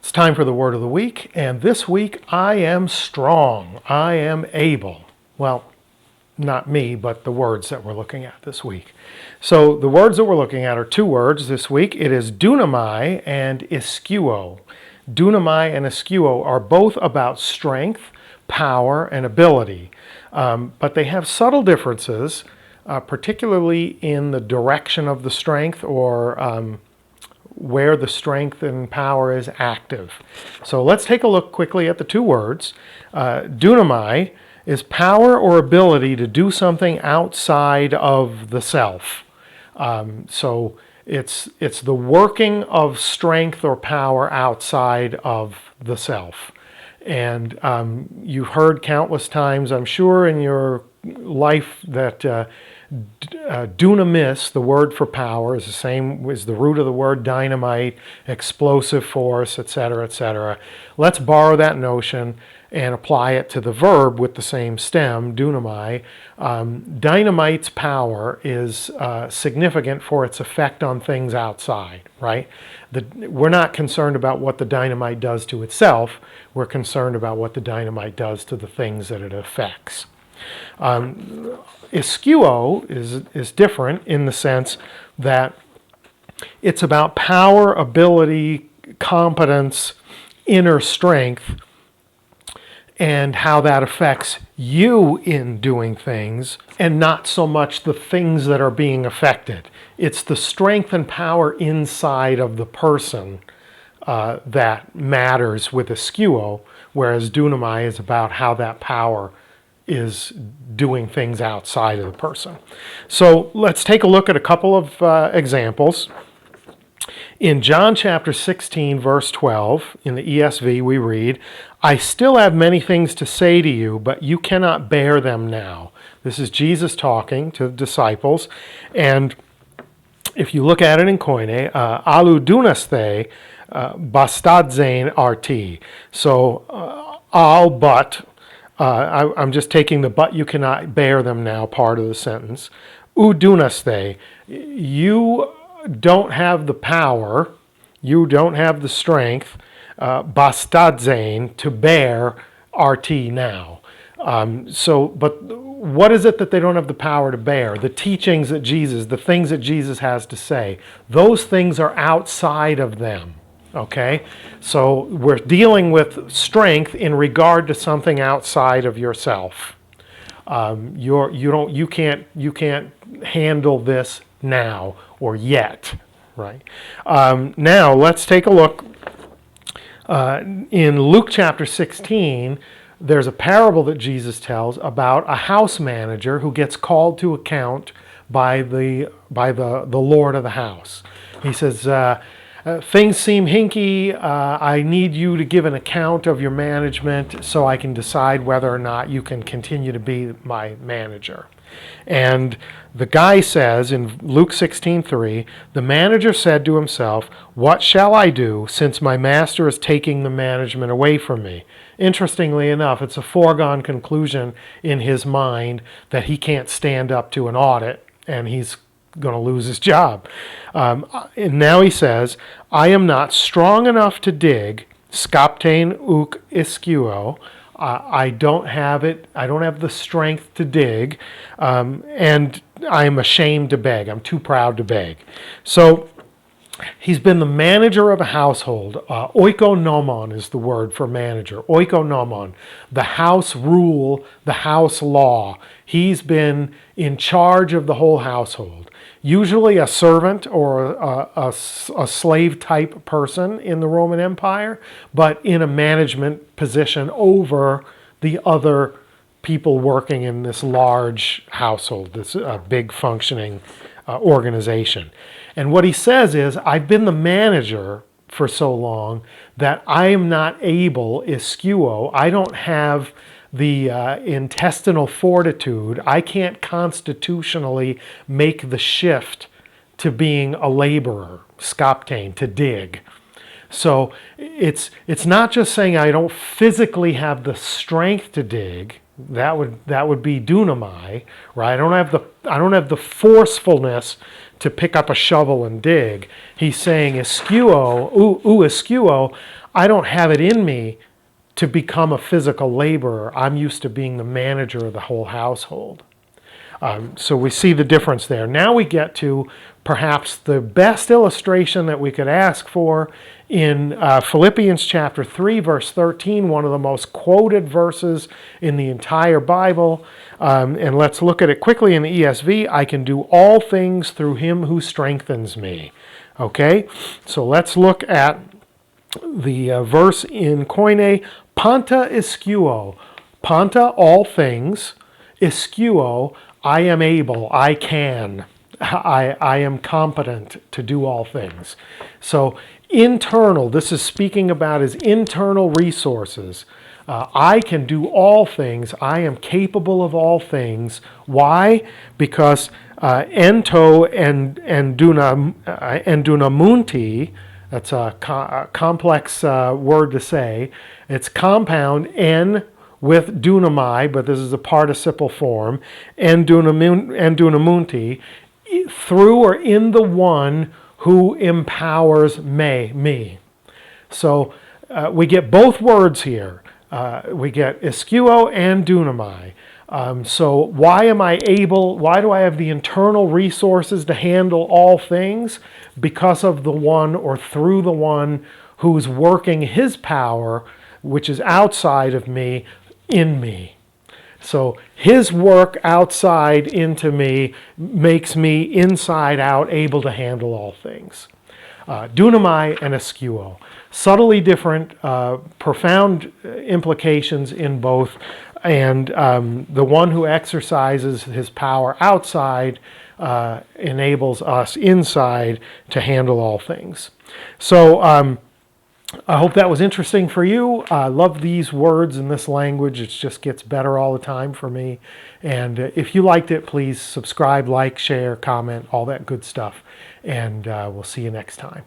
It's time for the word of the week, and this week I am strong. I am able. Well, not me, but the words that we're looking at this week. So the words that we're looking at are two words this week. It is dunamαι and ἰσχυω. Dunamαι and ἰσχυω are both about strength, power, and ability, but they have subtle differences, particularly in the direction of the strength or where the strength and power is active. So let's take a look quickly at the two words. Dunamαι is power or ability to do something outside of the self. So it's the working of strength or power outside of the self. And you've heard countless times, I'm sure, in your life that dunamis, the word for power, is the same as the root of the word dynamite, explosive force, etc., etc. Let's borrow that notion and apply it to the verb with the same stem, dunamαι. Dynamite's power is significant for its effect on things outside, right? We're not concerned about what the dynamite does to itself. We're concerned about what the dynamite does to the things that it affects. ἰσχυω is different in the sense that it's about power, ability, competence, inner strength, and how that affects you in doing things, and not so much the things that are being affected. It's the strength and power inside of the person that matters with ἰσχυω, whereas dunamαι is about how that power is doing things outside of the person. So let's take a look at a couple of examples. In John chapter 16, verse 12, in the ESV, we read, "I still have many things to say to you, but you cannot bear them now." This is Jesus talking to the disciples. And if you look at it in Koine, alou dunaste bastadzein arti. So, I'm just taking the "but you cannot bear them now" part of the sentence. Dunaste, you don't have the power, you don't have the strength, bastadzein, to bear RT now. But what is it that they don't have the power to bear? The teachings that Jesus, the things that Jesus has to say, those things are outside of them. Okay, so we're dealing with strength in regard to something outside of yourself. You can't handle this now or yet, right? Now let's take a look. In Luke chapter 16, there's a parable that Jesus tells about a house manager who gets called to account by the Lord of the house. He says, "Things seem hinky. I need you to give an account of your management so I can decide whether or not you can continue to be my manager." And the guy says in Luke 16:3, "The manager said to himself, 'What shall I do since my master is taking the management away from me?'" Interestingly enough, it's a foregone conclusion in his mind that he can't stand up to an audit and he's going to lose his job. And now he says, "I am not strong enough to dig, skaptein uk İσχυω." I don't have it. I don't have the strength to dig, and I'm ashamed to beg. I'm too proud to beg. So he's been the manager of a household. Oikonomon is the word for manager. Oikonomon, the house rule, the house law. He's been in charge of the whole household. Usually a servant or a slave type person in the Roman Empire, but in a management position over the other people working in this large household, this big functioning organization. And what he says is, "I've been the manager for so long that I am not able, ἰσχυω, I don't have the intestinal fortitude. I can't constitutionally make the shift to being a laborer, skaptein, to dig." So it's not just saying I don't physically have the strength to dig. That would be dunamαι, right? I don't have the forcefulness to pick up a shovel and dig. He's saying, *ischyo, I don't have it in me to become a physical laborer. I'm used to being the manager of the whole household. So we see the difference there. Now we get to perhaps the best illustration that we could ask for in Philippians chapter 3, verse 13, one of the most quoted verses in the entire Bible. And let's look at it quickly in the ESV. I can do all things through him who strengthens me. Okay, so let's look at the verse in Koine. Panta ｉσχυω. Panta, all things. Ισχυω, I am able, I can. I am competent to do all things. So internal, this is speaking about his internal resources. I can do all things. I am capable of all things. Why? Because ento and dunamunti, that's a complex word to say. It's compound en with dunamai, but this is a participle form, and dunamunti, through or in the one who empowers me. So we get both words here. We get Ισχυω and dunamai. So why do I have the internal resources to handle all things? Because of the one, or through the one, who's working his power, which is outside of me, in me. So his work outside into me makes me inside out able to handle all things. Dunamai and Ισχυω. Subtly different, profound implications in both. And the one who exercises his power outside enables us inside to handle all things. So I hope that was interesting for you. I love these words in this language. It just gets better all the time for me. And if you liked it, please subscribe, like, share, comment, all that good stuff. And we'll see you next time.